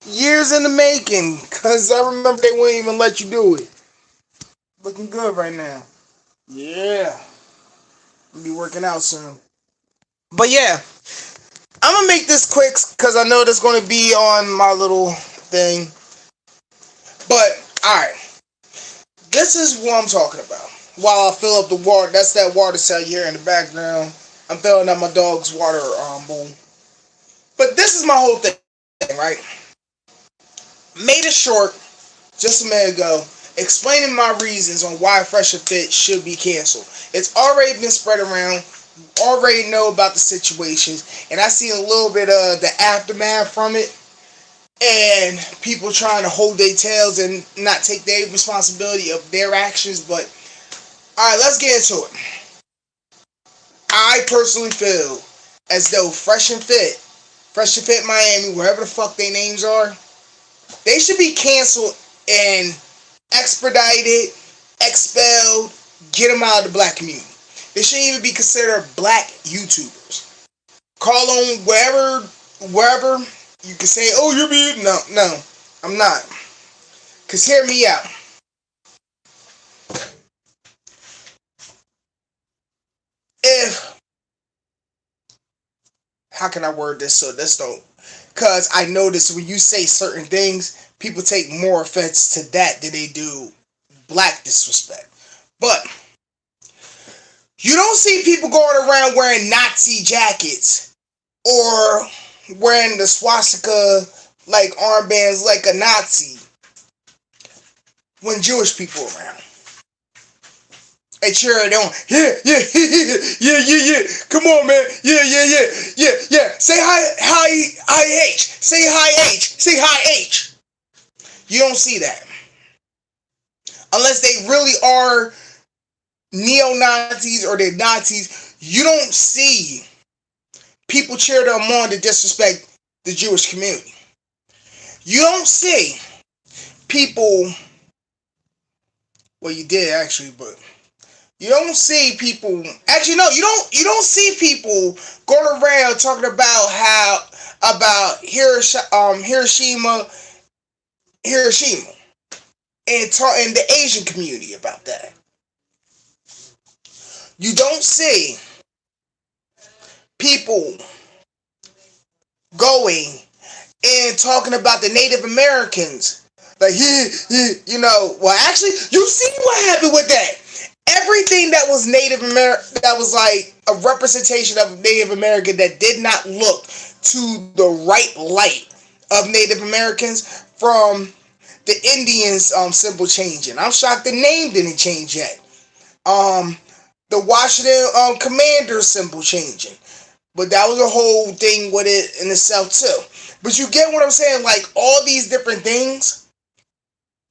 Years in the making, cause I remember they wouldn't even let you do it. Looking good right now. Yeah, I'll be working out soon. But yeah, I'm gonna make this quick because I know that's gonna be on my little thing. But alright, this is what I'm talking about. While I fill up the water, that's that water cell you hear in the background. I'm filling up my dog's water bowl. But this is my whole thing, right? Made it short just a minute ago, explaining my reasons on why Fresh and Fit should be canceled. It's already been spread around. Already know about the situations, and I see a little bit of the aftermath from it, and people trying to hold their tails and not take their responsibility of their actions. But all right, let's get into it. I personally feel as though Fresh and Fit Miami, wherever the fuck their names are, they should be canceled and expedited, expelled, get them out of the black community. They shouldn't even be considered black YouTubers. Call them wherever you can say, oh, you're being, no, I'm not. Cause hear me out. If, how can I word this so this don't, cause I notice when you say certain things, people take more offense to that than they do black disrespect. But you don't see people going around wearing Nazi jackets or wearing the swastika like armbands like a Nazi when Jewish people are around. They cheer it on. Yeah. Come on, man. Yeah. Say hi H. Say hi H. Say hi H. You don't see that unless they really are neo-Nazis or they're Nazis. You don't see people cheer them on to disrespect the Jewish community. You don't see people, well, you did actually, but you don't see people, actually no, you don't see people going around talking about Hiroshima and talking the Asian community about that. You don't see people going and talking about the Native Americans. Like, well, actually, you see what happened with that. Everything that was Native American, that was like a representation of Native American that did not look to the right light of Native Americans, from the Indians symbol changing. I'm shocked the name didn't change yet. The Washington Commanders symbol changing. But that was a whole thing with it in itself too. But you get what I'm saying? Like, all these different things,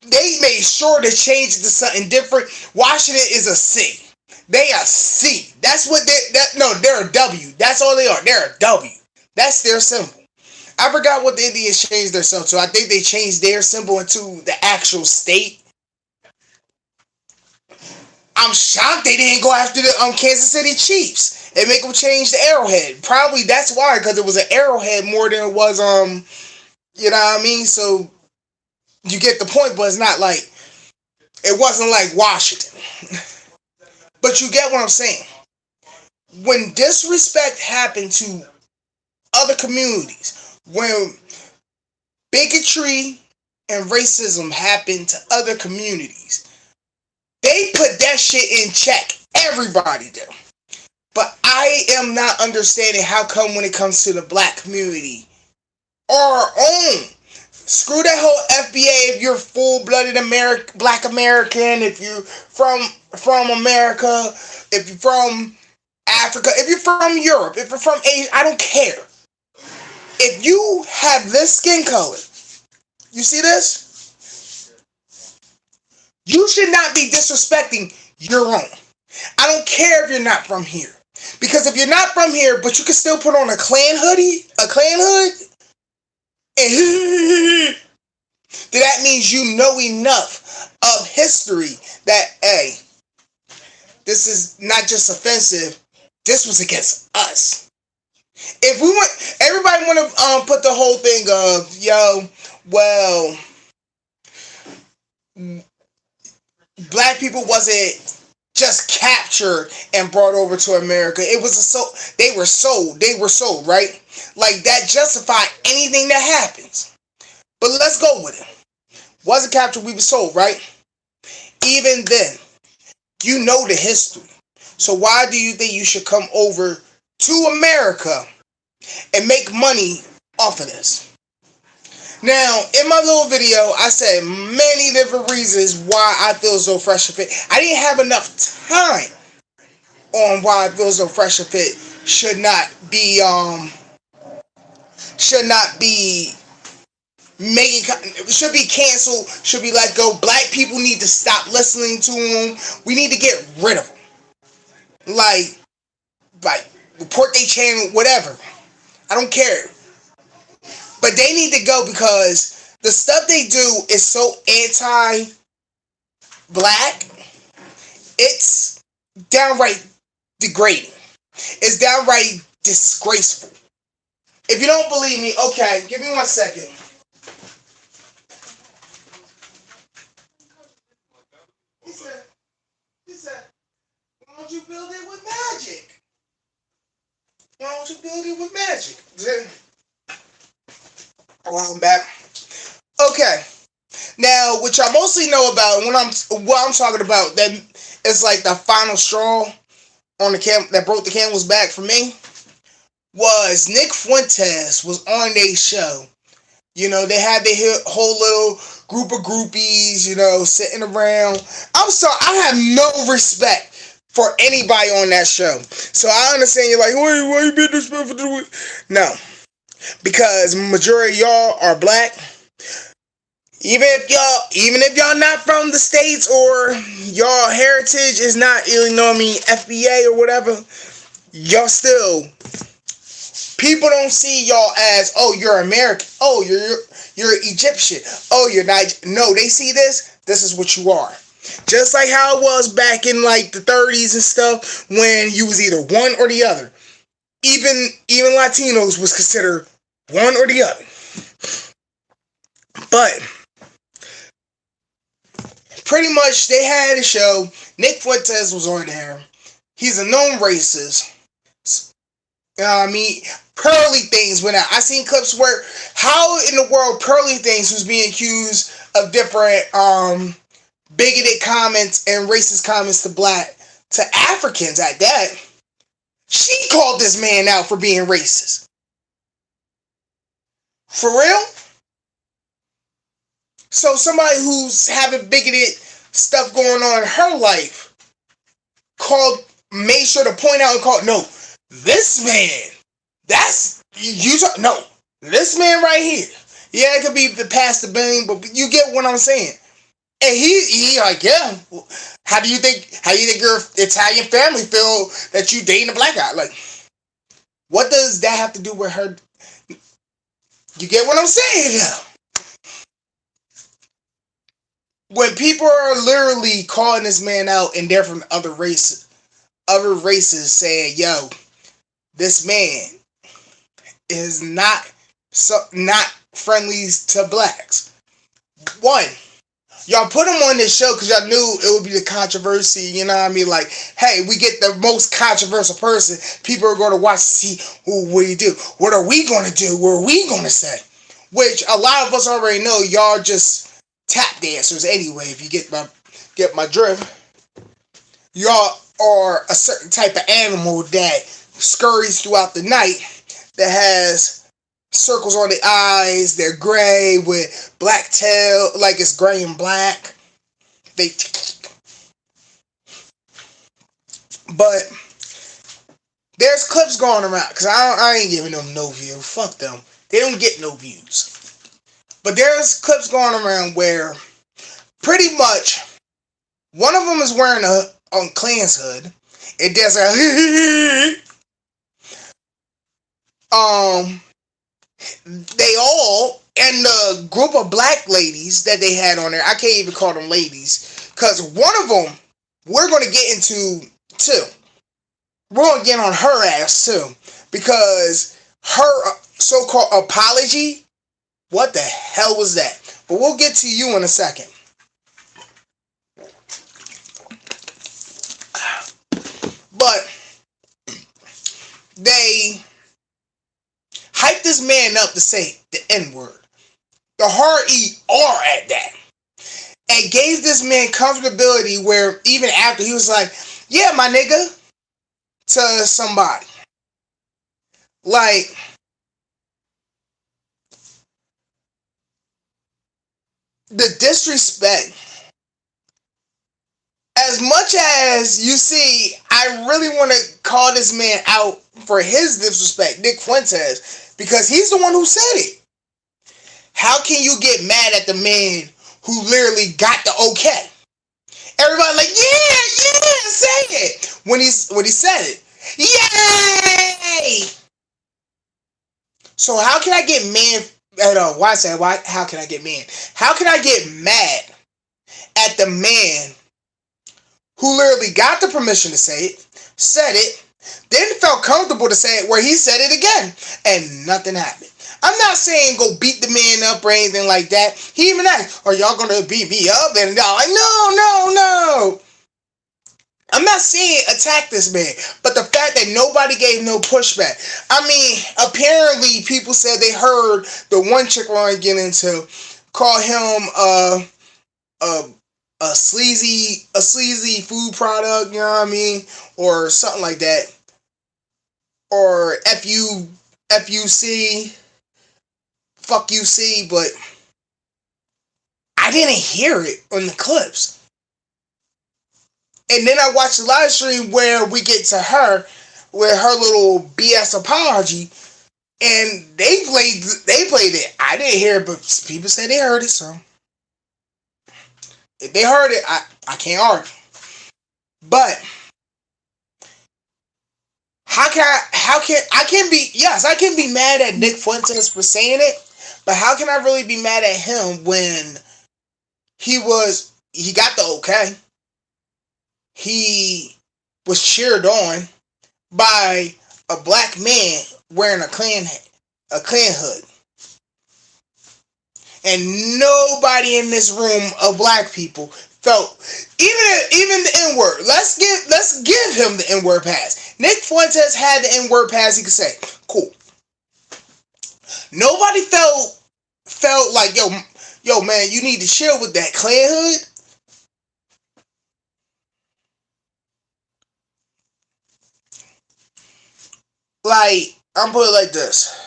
they made sure to change it to something different. Washington is a C. They are C. That's what they're a W. That's all they are. They're a W. That's their symbol. I forgot what the Indians changed their symbol to. I think they changed their symbol into the actual state. I'm shocked they didn't go after the Kansas City Chiefs and make them change the arrowhead. Probably that's why, because it was an arrowhead more than it was you know what I mean? So you get the point, but it's not like, it wasn't like Washington. But you get what I'm saying. When disrespect happened to other communities, when bigotry and racism happened to other communities, they put that shit in check. Everybody did. But I am not understanding how come when it comes to the black community, our own, screw that whole FBA if you're full-blooded black American, if you're from America, if you're from Africa, if you're from Europe, if you're from Asia, I don't care. If you have this skin color, you see this? You should not be disrespecting your own. I don't care if you're not from here. Because if you're not from here, but you can still put on a Klan hood, and then that means you know enough of history that, hey, this is not just offensive, this was against us. If we want, everybody want to put the whole thing of, yo, Well, black people wasn't just captured and brought over to America. It was a so they were sold. They were sold, right? Like that justified anything that happens. But let's go with it. Wasn't captured, we were sold, right? Even then, you know the history. So why do you think you should come over to America and make money off of this? Now, in my little video, I said many different reasons why I feel so fresh and fit. I didn't have enough time on why I feel so fresh and fit should not be should be canceled, should be let go. Black people need to stop listening to them. We need to get rid of them. Like report their channel, whatever. I don't care. But they need to go because the stuff they do is so anti-black. It's downright degrading. It's downright disgraceful. If you don't believe me, okay, give me 1 second. He said, why don't you build it with magic? Why don't you build it with magic? Oh, I'm back. Okay. Now, what y'all mostly know about what I'm talking about, that is like the final straw on the that broke the camel's back for me, was Nick Fuentes was on their show. You know, they had their whole little group of groupies, you know, sitting around. I'm sorry, I have no respect for anybody on that show. So I understand you're like, why you being disrespectful to it? No. Because majority of y'all are black. Even if y'all not from the States or y'all heritage is not, you know what I mean, FBA or whatever, y'all still, people don't see y'all as, oh, you're American, oh, you're Egyptian, oh, you're not. No, they see this is what you are. Just like how it was back in like the 30s and stuff, when you was either one or the other. Even Latinos was considered one or the other. But pretty much they had a show. Nick Fuentes was on there. He's a known racist. I mean, Pearly Things went out. I seen clips where, how in the world Pearly Things was being accused of different bigoted comments and racist comments to Africans at that. She called this man out for being racist. For real? So somebody who's having bigoted stuff going on in her life made sure to point out and call, no, this man, this man right here. Yeah, it could be the Pastor Bane, but you get what I'm saying. And he like, yeah. How do you think your Italian family feel that you dating a black guy? Like, what does that have to do with her? You get what I'm saying now? When people are literally calling this man out and they're from other races saying, yo, this man is not friendly to blacks. One, y'all put him on this show because y'all knew it would be the controversy, you know what I mean? Like, hey, we get the most controversial person. People are going to watch to see, what do you do? What are we going to do? What are we going to say? Which a lot of us already know, y'all just tap dancers anyway, if you get my drift. Y'all are a certain type of animal that scurries throughout the night, that has circles on the eyes, they're gray with black tail, like it's gray and black. But there's clips going around, because I ain't giving them no view. Fuck them. They don't get no views. But there's clips going around where pretty much one of them is wearing a Klan's hood. It does they all, and the group of black ladies that they had on there, I can't even call them ladies, because one of them we're going to get into too. We're going to get on her ass too, because her so-called apology What the hell was that? But we'll get to you in a second. But they hyped this man up to say the N-word. The hard E-R at that. And gave this man comfortability where even after he was like, yeah, my nigga, to somebody. Like, the disrespect. As much as you see, I really want to call this man out for his disrespect, Nick Fuentes, because he's the one who said it. How can you get mad at the man who literally got the okay? Everybody like, yeah, say it. When he said it, yay! So how can I get mad at how can I get mad? How can I get mad at the man who literally got the permission to say it, said it, then felt comfortable to say it where he said it again, and nothing happened? I'm not saying go beat the man up or anything like that. He even asked, are y'all gonna beat me up? And y'all like, no. I'm not saying attack this man, but the fact that nobody gave no pushback. I mean, apparently people said they heard the one chick we're gonna get into call him a sleazy food product, you know what I mean? Or something like that. Or FUC, fuck UC, but I didn't hear it on the clips. And then I watched the live stream where we get to her with her little BS apology, and they played it. I didn't hear it, but people said they heard it, so if they heard it, I can't argue. But I can be mad at Nick Fuentes for saying it, but how can I really be mad at him when he got the okay? He was cheered on by a black man wearing a Klan hood. And nobody in this room of black people felt even the N-word. Let's give him the N-word pass. Nick Fuentes had the N-word pass. He could say, cool. Nobody felt like yo man, you need to chill with that Klan hood. Like, I'm put it like this.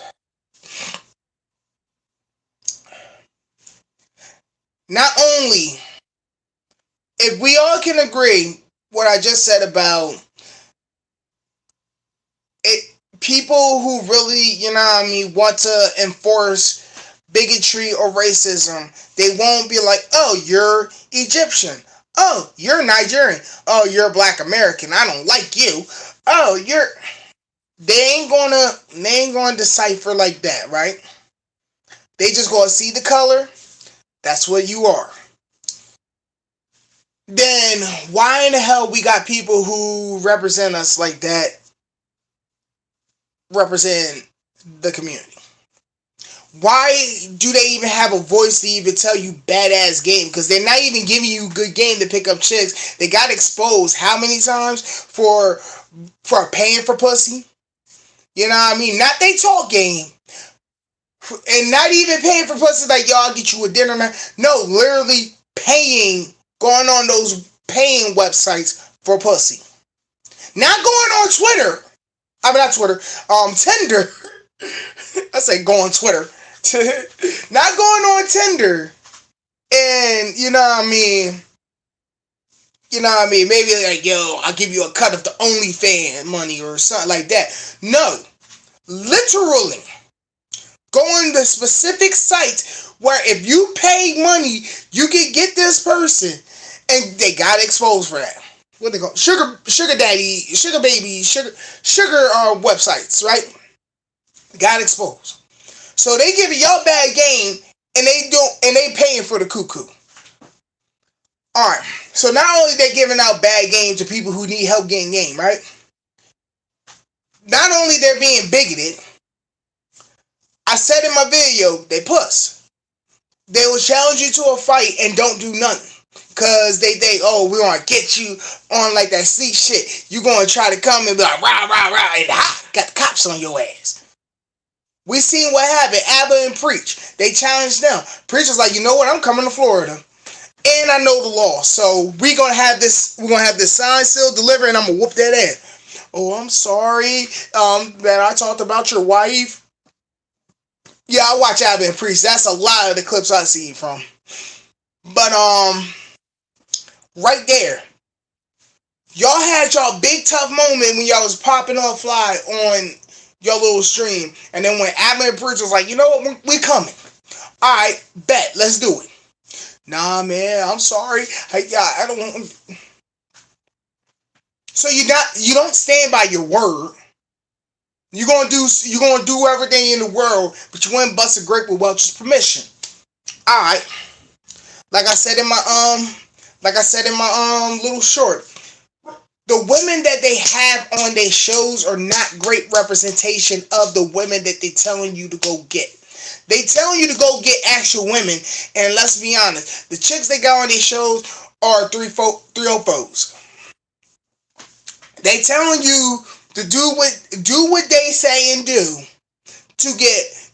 Not only, if we all can agree what I just said about it, people who really, you know what I mean, want to enforce bigotry or racism, they won't be like, oh, you're Egyptian. Oh, you're Nigerian. Oh, you're Black American. I don't like you. Oh, they ain't gonna decipher like that, right? They just gonna see the color. That's what you are. Then why in the hell we got people who represent us like that represent the community? Why do they even have a voice to even tell you badass game? Because they're not even giving you good game to pick up chicks. They got exposed how many times for paying for pussy? You know what I mean? Not they talk game. And not even paying for pussy like, yo, I'll get you a dinner, man. No, literally paying, going on those paying websites for pussy. Not going on Twitter. I mean, not Twitter. Tinder. I say go on Twitter. Not going on Tinder. And, you know what I mean? Maybe like, yo, I'll give you a cut of the OnlyFans money or something like that. No. Literally. Going to specific sites where if you pay money, you can get this person, and they got exposed for that. What they call sugar daddy, sugar baby, sugar websites, right? Got exposed. So they giving y'all bad game, and they paying for the cuckoo. All right. So not only they giving out bad game to people who need help getting game, right? Not only they're being bigoted. I said in my video, they puss. They will challenge you to a fight and don't do nothing. Cause they think, oh, we wanna get you on like that sleep shit. You gonna try to come and be like, rah, rah, rah, and got the cops on your ass. We seen what happened. Abba and Preach. They challenged them. Preach was like, you know what? I'm coming to Florida. And I know the law. So we're gonna have this sign still delivered, and I'm gonna whoop that ass. Oh, I'm sorry that I talked about your wife. Yeah, I watch Abba and Preach. That's a lot of the clips I see from. But right there, y'all had y'all big tough moment when y'all was popping off fly on your little stream, and then when Abba and Preach was like, you know what, we coming. All right, bet, let's do it. Nah, man, I'm sorry. I don't want. So you don't stand by your word. You're gonna do everything in the world, but you wouldn't bust a grape with Welch's permission. All right. Like I said in my little short, the women that they have on their shows are not great representation of the women that they telling you to go get. They telling you to go get actual women, and let's be honest, the chicks they got on their shows are 304s. They telling you to do what they say and do to get,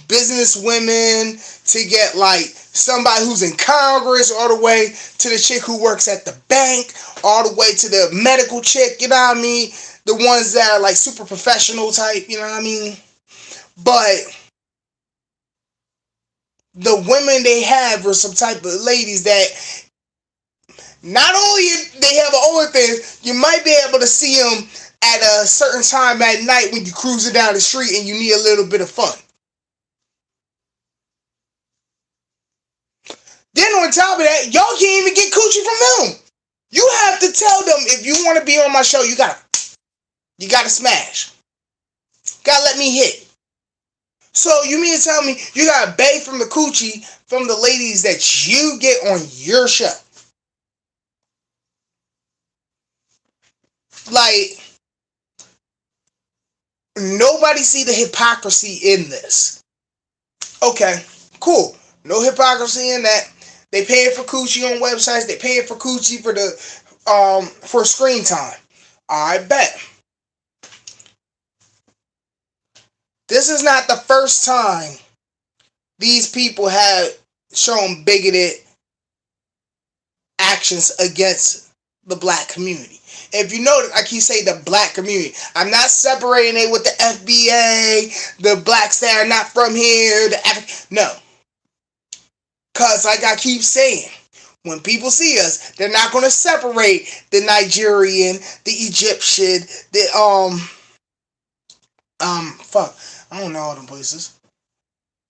business women, to get like somebody who's in Congress, all the way to the chick who works at the bank, all the way to the medical chick, you know what I mean? The ones that are like super professional type, you know what I mean? But the women they have are some type of ladies that not only they have an OnlyFans, you might be able to see them at a certain time at night when you're cruising down the street and you need a little bit of fun. Then on top of that, y'all can't even get coochie from them. You have to tell them, if you want to be on my show, you gotta smash. Gotta let me hit. So you mean to tell me you gotta beg from the coochie from the ladies that you get on your show? Like, nobody see the hypocrisy in this. Okay, cool. No hypocrisy in that. They paying for coochie on websites. They paying for coochie for screen time. I bet. This is not the first time these people have shown bigoted actions against the black community. If you notice, I keep saying the black community. I'm not separating it with the FBA, the blacks that are not from here, no. Because like I keep saying, when people see us, they're not going to separate the Nigerian, the Egyptian, the, I don't know all them places.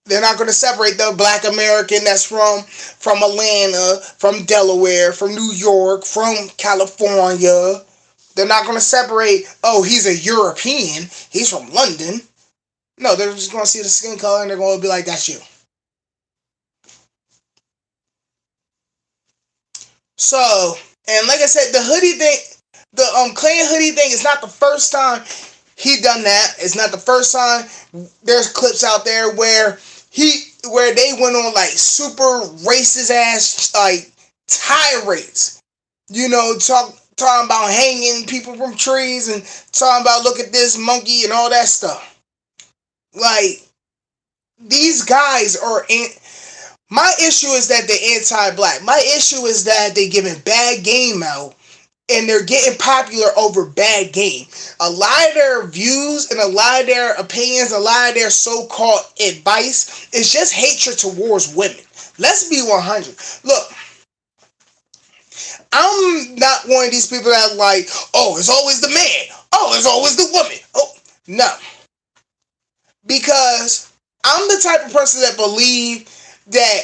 They're not going to separate the black American that's from Atlanta, from Delaware, from New York, from California. They're not going to separate, oh, he's a European, he's from London. No, they're just going to see the skin color and they're going to be like, that's you. So, and like I said, the hoodie thing, the Clan hoodie thing is not the first time he done that. It's not the first time. There's clips out there where they went on like super racist ass like tirades. Talking about hanging people from trees and talking about look at this monkey and all that stuff. Like, these guys are in. My issue is that they're anti-black. My issue is that they're giving bad game out and they're getting popular over bad game. A lot of their views and a lot of their opinions, a lot of their so-called advice is just hatred towards women. Let's be 100. Look, I'm not one of these people that are like, oh, it's always the man. Oh, it's always the woman. Oh, no. Because I'm the type of person that believe that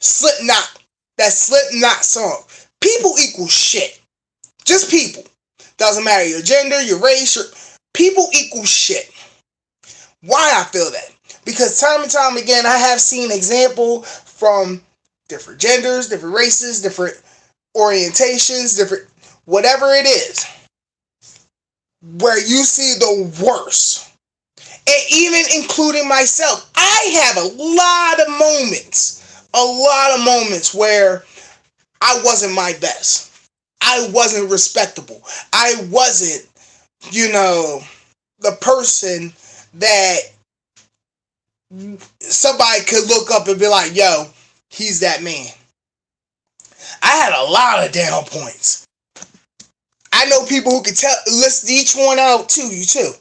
Slipknot song, people equal shit. Just people. Doesn't matter your gender, your race, people equal shit. Why I feel that? Because time and time again, I have seen example from different genders, different races, different orientations, different whatever it is, where you see the worst. And even including myself, I have a lot of moments where I wasn't my best. I wasn't respectable. I wasn't, you know, the person that somebody could look up and be like, yo, he's that man. I had a lot of down points. I know people who can list each one out to you too.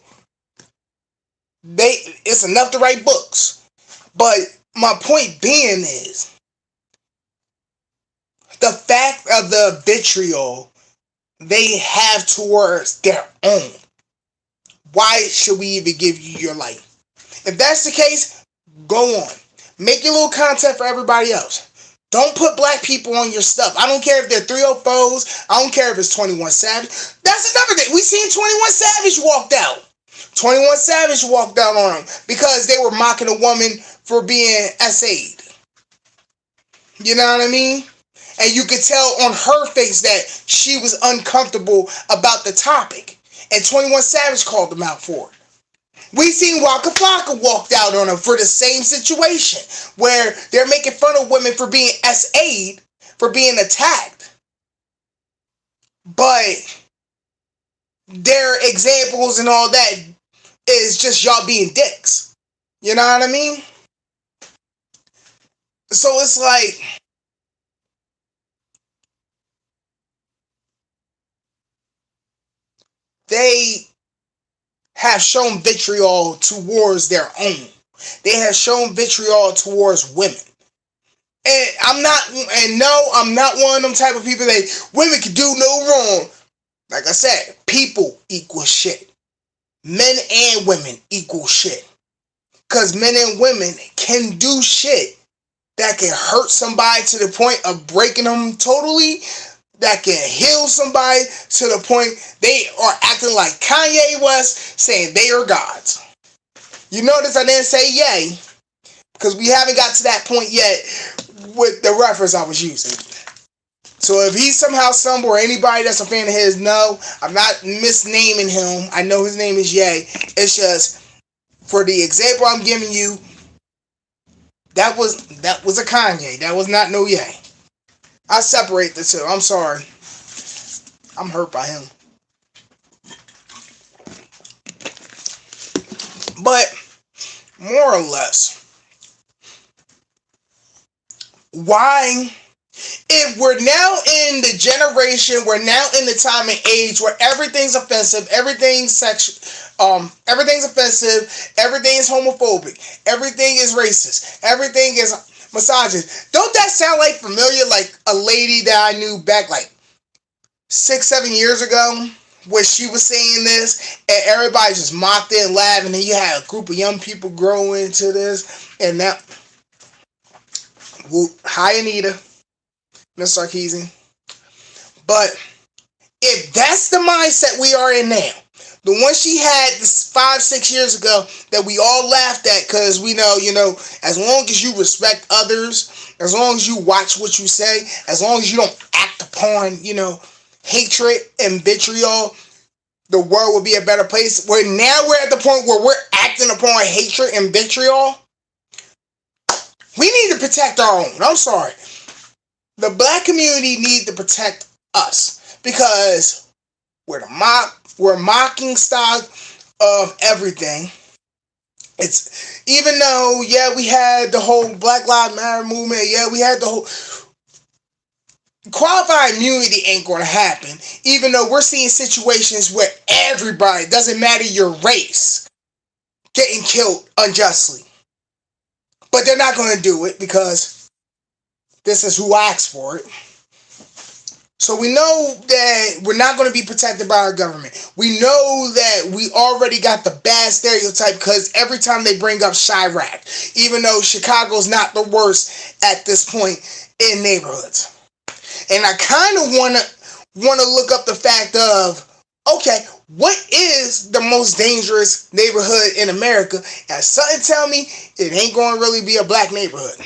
It's enough to write books. But my point being is the fact of the vitriol they have towards their own. Why should we even give you your life? If that's the case, go on. Make your little content for everybody else. Don't put black people on your stuff. I don't care if they're 304s. I don't care if it's 21 Savage. That's another thing. We seen 21 Savage walked out. 21 Savage walked out on him because they were mocking a woman for being SA'd. You know what I mean? And you could tell on her face that she was uncomfortable about the topic. And 21 Savage called them out for it. We seen Waka Flocka walked out on him for the same situation where they're making fun of women for being SA'd, for being attacked. But their examples and all that is just y'all being dicks. You know what I mean? So it's like, they have shown vitriol towards their own. They have shown vitriol towards women. And I'm not one of them type of people that women can do no wrong. Like I said, people equal shit. Men and women equal shit. Because men and women can do shit that can hurt somebody to the point of breaking them totally, that can heal somebody to the point they are acting like Kanye West, saying they are gods. You notice I didn't say yay, because we haven't got to that point yet with the reference I was using. So if he's somehow somewhere, anybody that's a fan of his, no, I'm not misnaming him. I know his name is Ye. It's just, for the example I'm giving you, that was a Kanye. That was not no Ye. I separate the two. I'm sorry. I'm hurt by him. But, more or less, why, if we're now in the generation, we're now in the time and age where everything's offensive, everything's offensive, everything is homophobic, everything is racist, everything is misogynist. Don't that sound like familiar, like a lady that I knew back like 6-7 years ago, where she was saying this and everybody just mocked it and laughed, and then you had a group of young people grow into this, and now, hi Anita, Miss Sarkeesian. But if that's the mindset we are in now, the one she had 5-6 years ago that we all laughed at, because we know, as long as you respect others, as long as you watch what you say, as long as you don't act upon, hatred and vitriol, the world will be a better place. Where now we're at the point where we're acting upon hatred and vitriol. We need to protect our own. I'm sorry. The black community need to protect us, because we're mocking stock of everything. It's, even though, we had the whole Black Lives Matter movement, we had the whole, qualified immunity ain't going to happen, even though we're seeing situations where everybody, doesn't matter your race, getting killed unjustly. But they're not going to do it because this is who asked for it. So we know that we're not going to be protected by our government. We know that we already got the bad stereotype, because every time they bring up Chirac, even though Chicago's not the worst at this point in neighborhoods. And I kind of want to look up the fact of, okay, what is the most dangerous neighborhood in America? And something tell me it ain't going to really be a black neighborhood.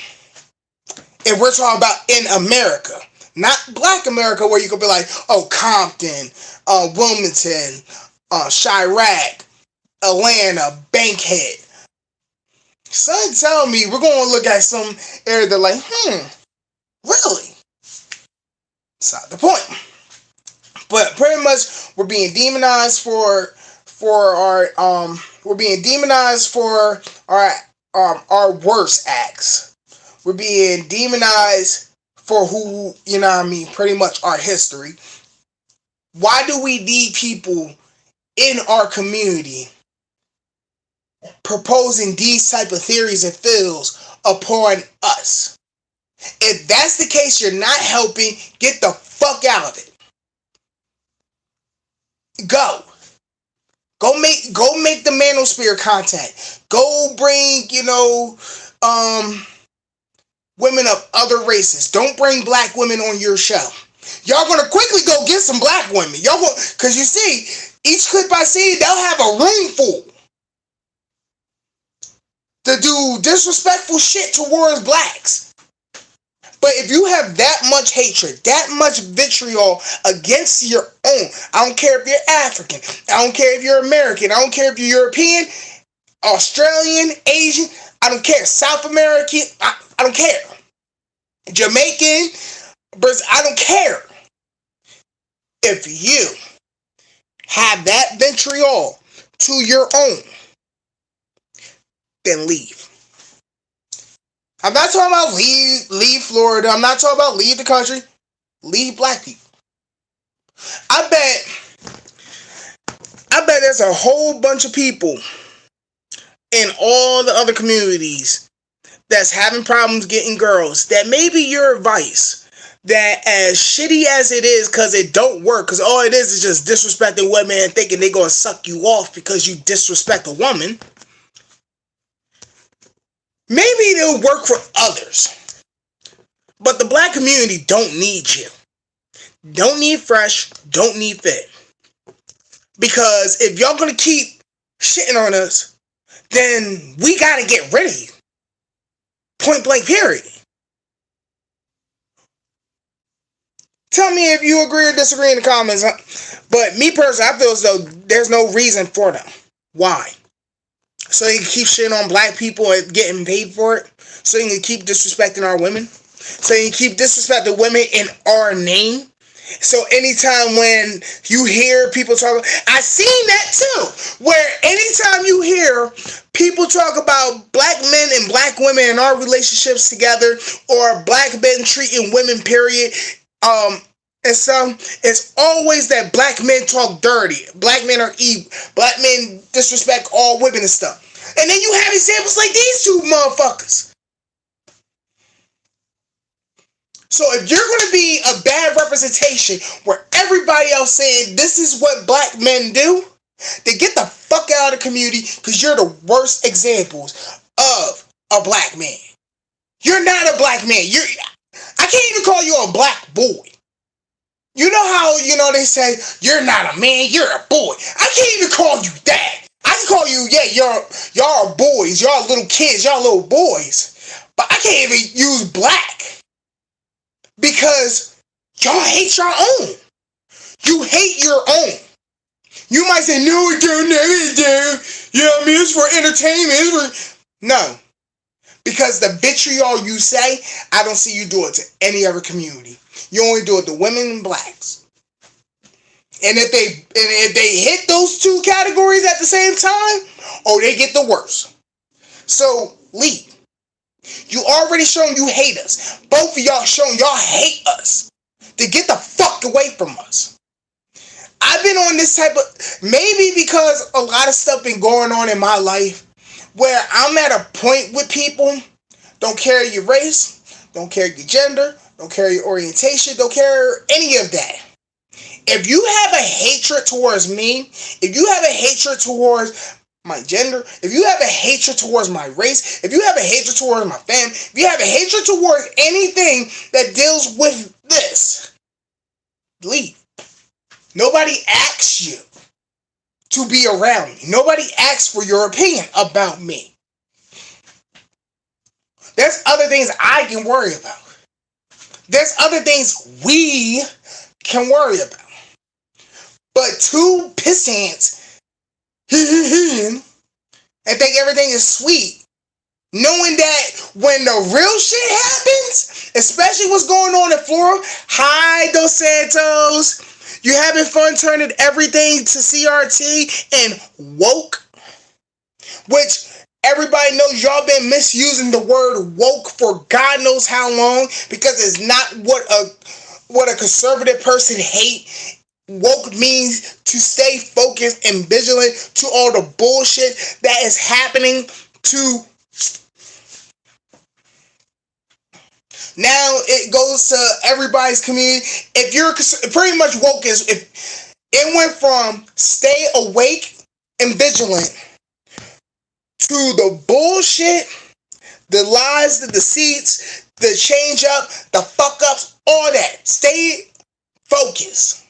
If we're talking about in America, not black America, where you could be like, oh, Compton, Wilmington, Chirac, Atlanta, Bankhead. Son tell me we're going to look at some area that like, really? That's not the point. But pretty much we're being demonized for our we're being demonized for our worst acts. We're being demonized for who, you know what I mean, pretty much our history. Why do we need people in our community proposing these type of theories and feels upon us? If that's the case, you're not helping. Get the fuck out of it. Go make the manosphere contact. Go bring, women of other races. Don't bring black women on your show. Y'all gonna quickly go get some black women. Y'all go, cause you see, each clip I see, they'll have a room full to do disrespectful shit towards blacks. But if you have that much hatred, that much vitriol against your own, I don't care if you're African, I don't care if you're American, I don't care if you're European, Australian, Asian, I don't care, South American, I don't care. Jamaican, Brazil, I don't care. If you have that vitriol to your own, then leave. I'm not talking about leave Florida. I'm not talking about leave the country. Leave black people. I bet there's a whole bunch of people in all the other communities that's having problems getting girls. That maybe your advice, that as shitty as it is, because it don't work, because all it is just disrespecting women and thinking they're going to suck you off because you disrespect a woman. Maybe it'll work for others. But the black community don't need you. Don't need fresh. Don't need fit. Because if y'all going to keep shitting on us, then we got to get rid of you. Point blank period. Tell me if you agree or disagree in the comments. But me personally, I feel as though there's no reason for them. Why? So you can keep shitting on black people and getting paid for it? So you can keep disrespecting our women? So you can keep disrespecting women in our name? So anytime when you hear people talk, I seen that too, where anytime you hear people talk about black men and black women and our relationships together, or black men treating women, period, and so it's always that black men talk dirty, black men are evil, black men disrespect all women and stuff. And then you have examples like these two motherfuckers. So if you're going to be a bad representation where everybody else saying this is what black men do, then get the fuck out of the community, because you're the worst examples of a black man. You're not a black man. I can't even call you a black boy. You know how, they say, you're not a man, you're a boy. I can't even call you that. I can call you, y'all are boys, y'all little kids, y'all little boys. But I can't even use black. Because y'all hate your own. You hate your own. You might say, no, it don't, you know what I mean, it's for entertainment. No. Because the vitriol you say, I don't see you do it to any other community. You only do it to women and blacks. And if they hit those two categories at the same time, they get the worst. So leave. You already shown you hate us. Both of y'all shown y'all hate us. To get the fuck away from us. I've been on this type of, maybe because a lot of stuff been going on in my life, where I'm at a point with people, don't care your race, don't care your gender, don't care your orientation, don't care any of that. If you have a hatred towards me, if you have a hatred towards my gender, if you have a hatred towards my race, if you have a hatred towards my family, if you have a hatred towards anything that deals with this, leave. Nobody asks you to be around me. Nobody asks for your opinion about me. There's other things I can worry about. There's other things we can worry about. But two pissants and think everything is sweet. Knowing that when the real shit happens, especially what's going on in Florida, hi Dos Santos, you having fun turning everything to CRT and woke, which everybody knows y'all been misusing the word woke for God knows how long, because it's not what a conservative person hate. Woke means to stay focused and vigilant to all the bullshit that is happening to. Now it goes to everybody's community. If you're pretty much woke, is if it went from stay awake and vigilant to the bullshit, the lies, the deceits, the change up, the fuck ups, all that. Stay focused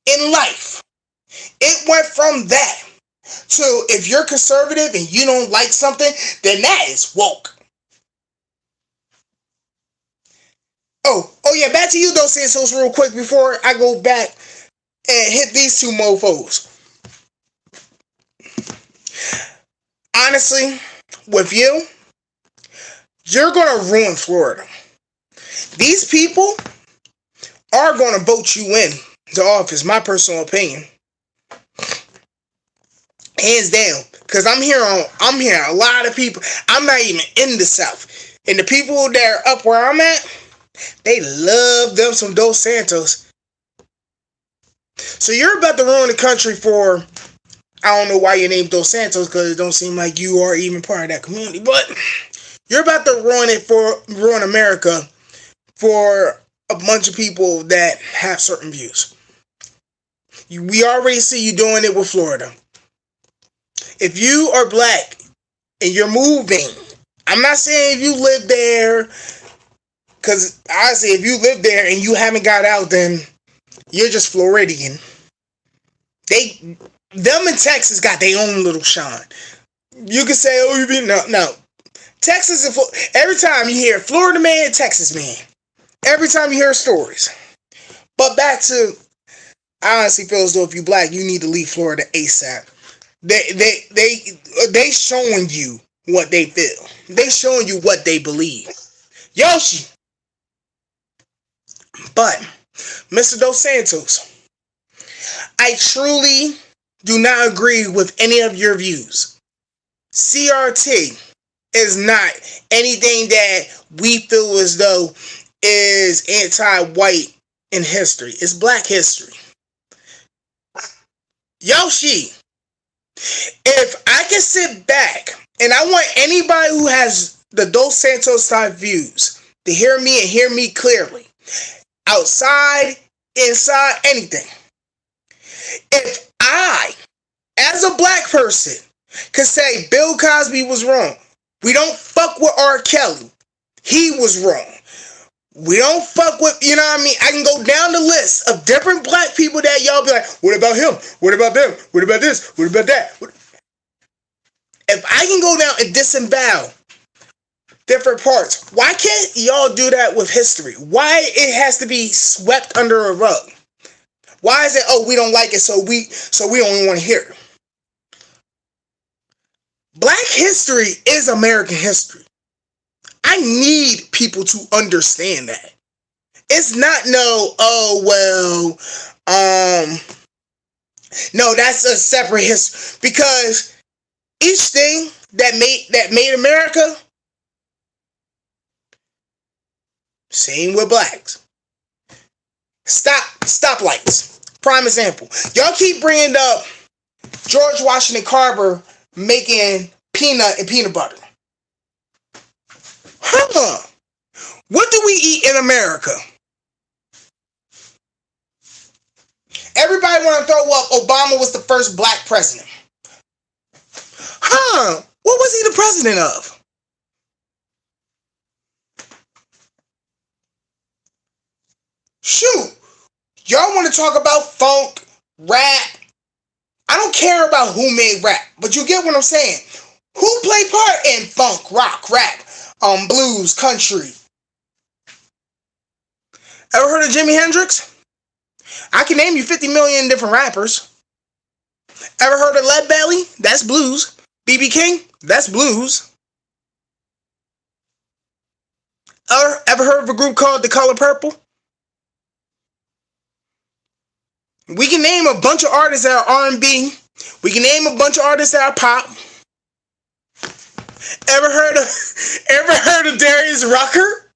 in life. It went from that to if you're conservative and you don't like something, then that is woke. Oh yeah, back to you Dos Santos real quick before I go back and hit these two mofos. Honestly, with you, you're going to ruin Florida. These people are going to vote you in to office, my personal opinion. Hands down. Because I'm hearing a lot of people. I'm not even in the South. And the people that are up where I'm at, they love them some Dos Santos. So you're about to ruin the country for, I don't know why you named Dos Santos, because it don't seem like you are even part of that community, but you're about to ruin America for a bunch of people that have certain views. We already see you doing it with Florida. If you are black and you're moving, I'm not saying if you live there, because honestly, if you live there and you haven't got out, then you're just Floridian. Them in Texas got their own little shine. You can say, oh, you been no. Texas and every time you hear Florida man, Texas man. Every time you hear stories. But back to, I honestly feel as though if you black, you need to leave Florida ASAP. They showing you what they feel. They showing you what they believe. Yoshi. But Mr. Dos Santos, I truly do not agree with any of your views. CRT is not anything that we feel as though is anti-white in history. It's black history. Yoshi, if I can sit back, and I want anybody who has the Dos Santos type views to hear me and hear me clearly. Outside, inside, anything. If I, as a black person, could say Bill Cosby was wrong. We don't fuck with R. Kelly. He was wrong. We don't fuck with, you know what I mean? I can go down the list of different black people that y'all be like, what about him? What about them? What about this? What about that? If I can go down and disavow different parts, why can't y'all do that with history? Why it has to be swept under a rug? Why is it, oh, we don't like it, so we don't even want to hear it? Black history is American history. I need people to understand that. It's not no, that's a separate history. Because each thing that made America, same with blacks. Stoplights. Prime example. Y'all keep bringing up George Washington Carver making peanut and peanut butter. What do we eat in America? Everybody want to throw up Obama was the first black president. What was he the president of? Shoot. Y'all want to talk about funk, rap. I don't care about who made rap, but you get what I'm saying. Who played part in funk, rock, rap, blues, country? Ever heard of Jimi Hendrix? I can name you 50 million different rappers. Ever heard of Lead Belly? That's blues. BB King? That's blues. Ever heard of a group called The Color Purple? We can name a bunch of artists that are R&B. We can name a bunch of artists that are pop. Ever heard of Darius Rucker?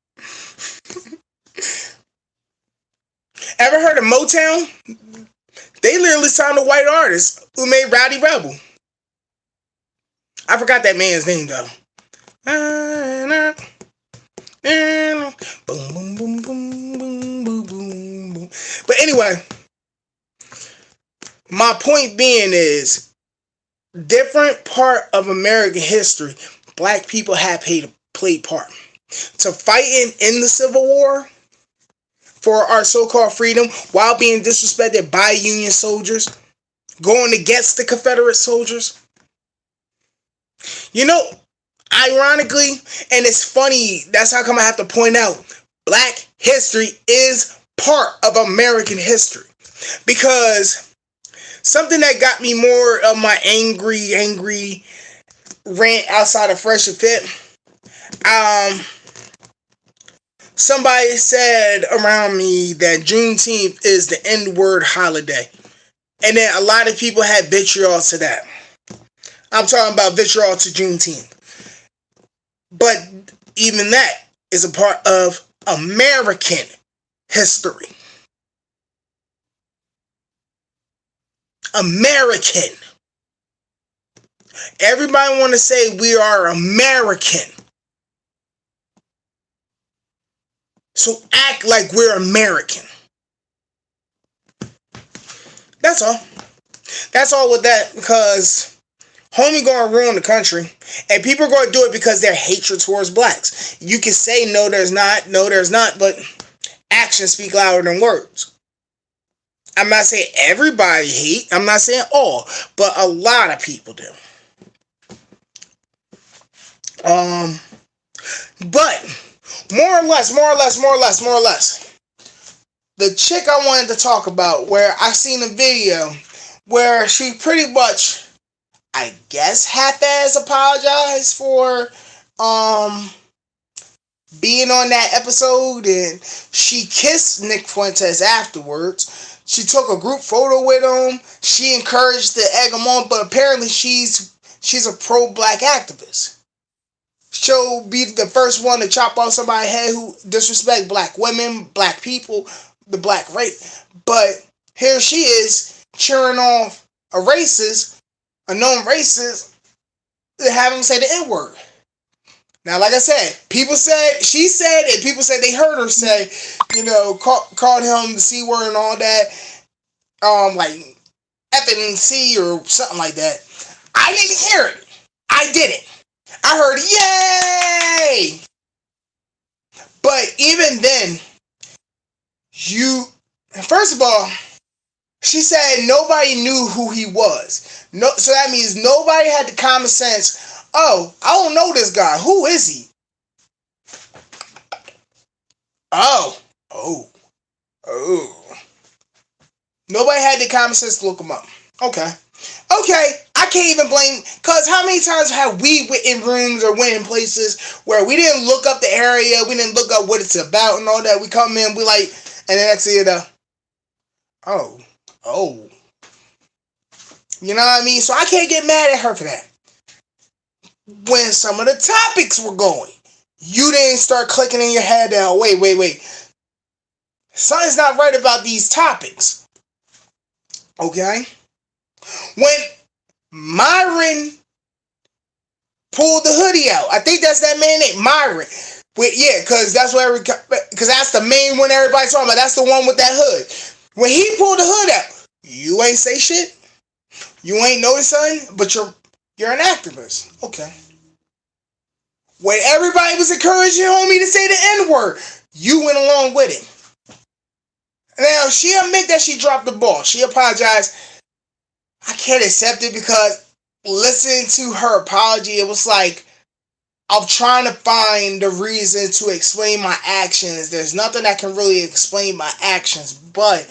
Ever heard of Motown? They literally signed a white artist who made Rowdy Rebel. I forgot that man's name though. Boom, boom, boom, boom, boom, boom, boom. But anyway, my point being is, different part of American history, black people have played part. To fighting in the Civil War for our so-called freedom while being disrespected by Union soldiers, going against the Confederate soldiers. You know, ironically, and it's funny, that's how come I have to point out, black history is part of American history. Because something that got me more of my angry rant outside of Fresh and Fit, somebody said around me that Juneteenth is the N-word holiday. And then a lot of people had vitriol to that. I'm talking about vitriol to Juneteenth. But even that is a part of American history. American. Everybody want to say we are American. So act like we're American. That's all. That's all with that, because homie gonna ruin the country, and people are gonna do it because they're hatred towards blacks. You can say no, there's not, but actions speak louder than words. I'm not saying everybody hate. I'm not saying all, but a lot of people do. But more or less, the chick I wanted to talk about, where I seen a video where she pretty much, I guess, half-ass apologized for being on that episode, and she kissed Nick Fuentes afterwards. She took a group photo with him. She encouraged to egg him on, but apparently she's a pro-black activist. She'll be the first one to chop off somebody's head who disrespect black women, black people, the black race. But here she is cheering off a racist, a known racist, to have him say the N-word. Now, like I said, she said, and people said they heard her say, called him the C word and all that, like effing C or something like that. I didn't hear it. I didn't. I heard yay! But even then, first of all, she said nobody knew who he was. No, so that means nobody had the common sense, oh, I don't know this guy. Who is he? Oh. Nobody had the common sense to look him up. Okay, I can't even blame, because how many times have we went in rooms or went in places where we didn't look up the area, we didn't look up what it's about and all that. We come in, we like, and then next thing you know, oh. You know what I mean? So I can't get mad at her for that. When some of the topics were going, you didn't start clicking in your head down, wait. Something's not right about these topics. Okay? When Myron pulled the hoodie out, I think that's that man named Myron. Because that's the main one everybody's talking about. That's the one with that hood. When he pulled the hood out, you ain't say shit. You ain't notice something, but you're an activist. Okay. When everybody was encouraging homie to say the N-word, you went along with it. Now, she admit that she dropped the ball. She apologized. I can't accept it, because listening to her apology, it was like, I'm trying to find the reason to explain my actions. There's nothing that can really explain my actions, but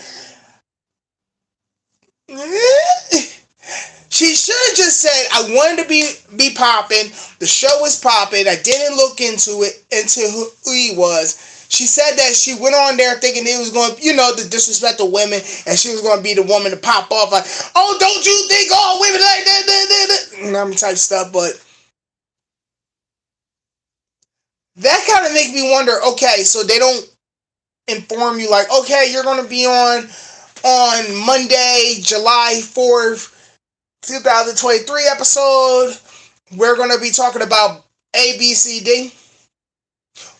She should have just said, I wanted to be popping. The show was popping. I didn't look into who he was. She said that she went on there thinking it was going to, to disrespect the women, and she was going to be the woman to pop off like, oh, don't you think all women like that, type stuff. But that kind of makes me wonder, okay, so they don't inform you like, okay, you're going to be on Monday, July 4th, 2023 episode. We're going to be talking about A, B, C, D.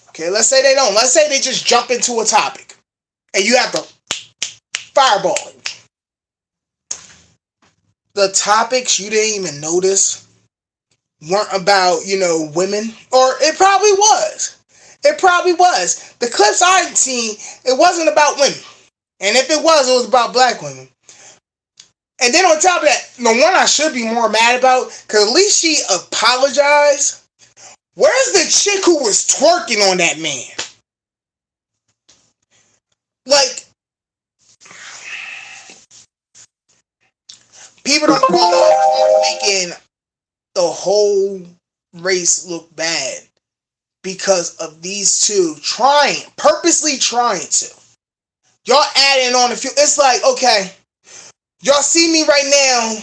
Okay, let's say they don't. Let's say they just jump into a topic and you have to fireball it. The topics you didn't even notice weren't about, women. Or it probably was. It probably was. The clips I'd seen, it wasn't about women. And if it was about black women. And then on top of that, the one I should be more mad about, because at least she apologized. Where's the chick who was twerking on that man? Like, people don't realize they're making the whole race look bad because of these two purposely trying to. Y'all adding on a few. It's like, okay, y'all see me right now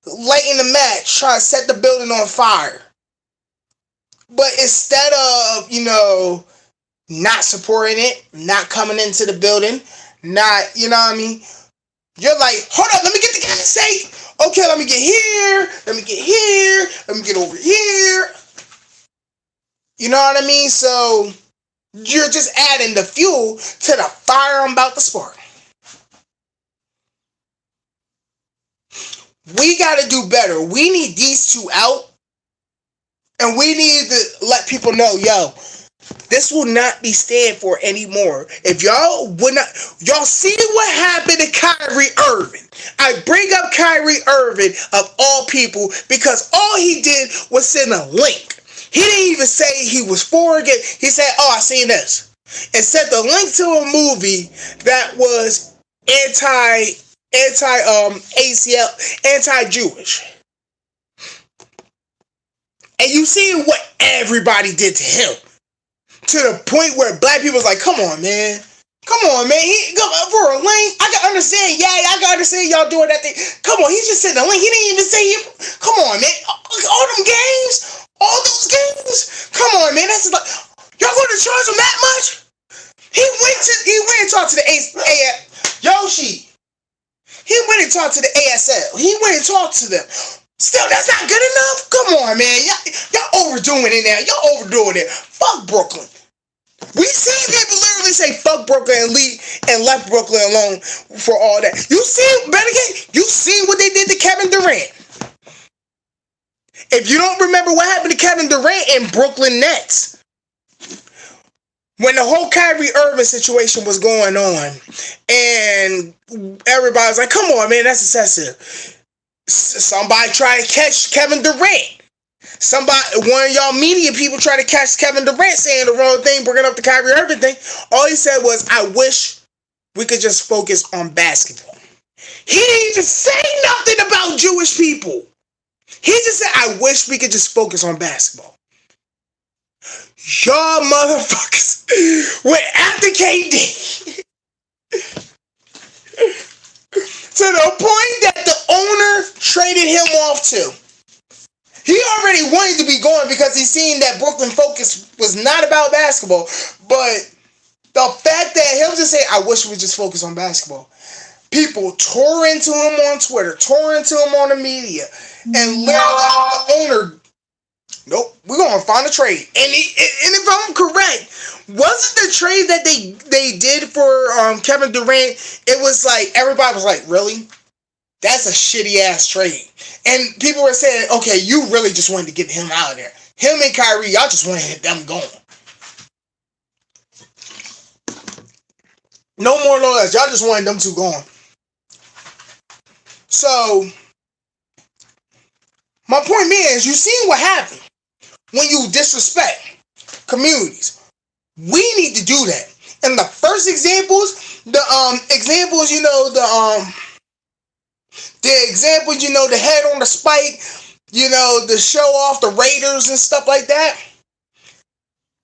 lighting the match, trying to set the building on fire. But instead of, not supporting it, not coming into the building, not, you're like, hold up, let me get the gas safe. Okay, let me get here, let me get over here. You know what I mean? So, you're just adding the fuel to the fire I'm about to spark. We got to do better. We need these two out. And we need to let people know, this will not be stand for anymore. If y'all see what happened to Kyrie Irving. I bring up Kyrie Irving of all people because all he did was send a link. He didn't even say he was for it. He said, I seen this. And sent the link to a movie that was anti-Jewish. And you see what everybody did to him. To the point where black people was like, come on, man. Come on, man. For a link, I can understand. Yeah, I can understand y'all doing that thing. Come on, he just said the link. He didn't even say come on, man. All them games. All those games. Come on, man. That's like, y'all going to charge him that much? He went and talked to the Yoshi. He went and talked to the ASL. He went and talked to them. Still, that's not good enough? Come on, man. Y'all overdoing it now. Y'all overdoing it. Fuck Brooklyn. We seen people literally say fuck Brooklyn and left Brooklyn alone for all that. You seen what they did to Kevin Durant. If you don't remember what happened to Kevin Durant in Brooklyn Nets, when the whole Kyrie Irving situation was going on, and everybody was like, come on, man, that's excessive. Somebody tried to catch Kevin Durant. One of y'all media people tried to catch Kevin Durant saying the wrong thing, bringing up the Kyrie Irving thing. All he said was, I wish we could just focus on basketball. He didn't even say nothing about Jewish people. He just said, I wish we could just focus on basketball. Y'all motherfuckers went after KD. To the point that the owner traded him off to. He already wanted to be going because he seen that Brooklyn focus was not about basketball. But the fact that he'll just say, I wish we just focus on basketball. People tore into him on Twitter, tore into him on the media, and literally the owner, nope, we're going to find a trade. And if I'm correct, wasn't the trade that they did for Kevin Durant, it was like, everybody was like, really? That's a shitty ass trade. And people were saying, okay, you really just wanted to get him out of there. Him and Kyrie, y'all just wanted to hit them going. No more, no less. Y'all just wanted them two going. So, my point being is, you seen what happened when you disrespect communities. We need to do that. And the first examples, The examples, the head on the spike, the show off the Raiders and stuff like that.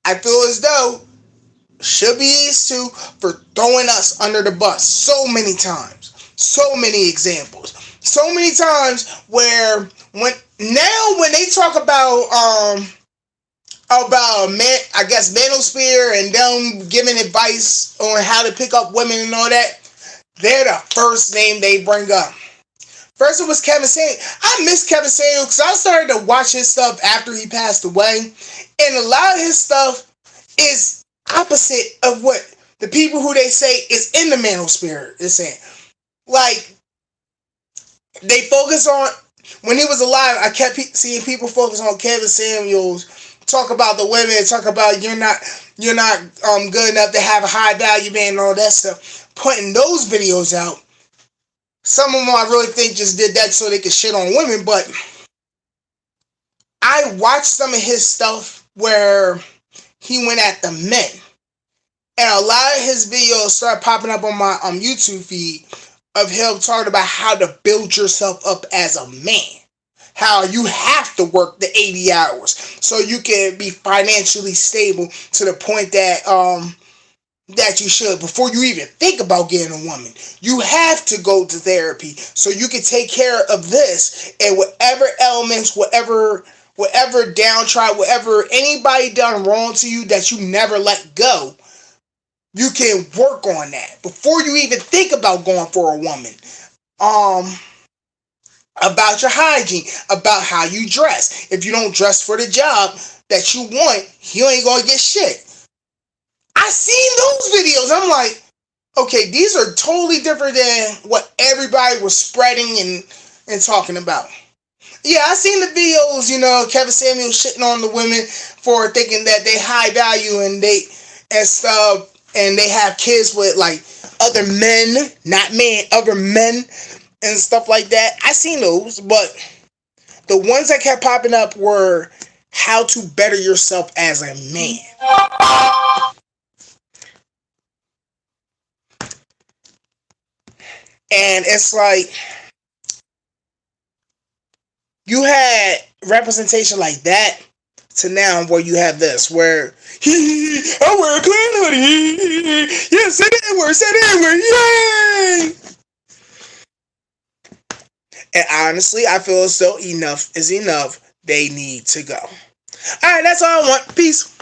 I feel as though should be these two for throwing us under the bus so many times. So many examples. So many times where when they talk about man, I guess manosphere and them giving advice on how to pick up women and all that, they're the first name they bring up. First it was Kevin Samuels. I miss Kevin Samuels because I started to watch his stuff after he passed away. And a lot of his stuff is opposite of what the people who they say is in the manosphere is saying. Like, they focus on, when he was alive, I kept seeing people focus on Kevin Samuels, talk about the women, talk about you're not good enough to have a high value man and all that stuff. Putting those videos out. Some of them I really think just did that so they could shit on women, but I watched some of his stuff where he went at the men. And a lot of his videos started popping up on my YouTube feed of him talking about how to build yourself up as a man. How you have to work the 80 hours so you can be financially stable to the point that that you should. Before you even think about getting a woman, you have to go to therapy so you can take care of this and whatever elements, whatever downtrodden, whatever anybody done wrong to you that you never let go, you can work on that before you even think about going for a woman. About your hygiene, about how you dress. If you don't dress for the job that you want, you ain't gonna get shit. I seen those videos. I'm like, okay, these are totally different than what everybody was spreading and talking about. Yeah, I seen the videos, Kevin Samuels shitting on the women for thinking that they high value and stuff, and they have kids with like other men, not men, other men and stuff like that. I seen those, but the ones that kept popping up were how to better yourself as a man. And it's like, you had representation like that to now where you have this, where I wear a clan hoodie. Yeah, say that word, yay! And honestly, I feel as though enough is enough. They need to go. Alright, that's all I want. Peace.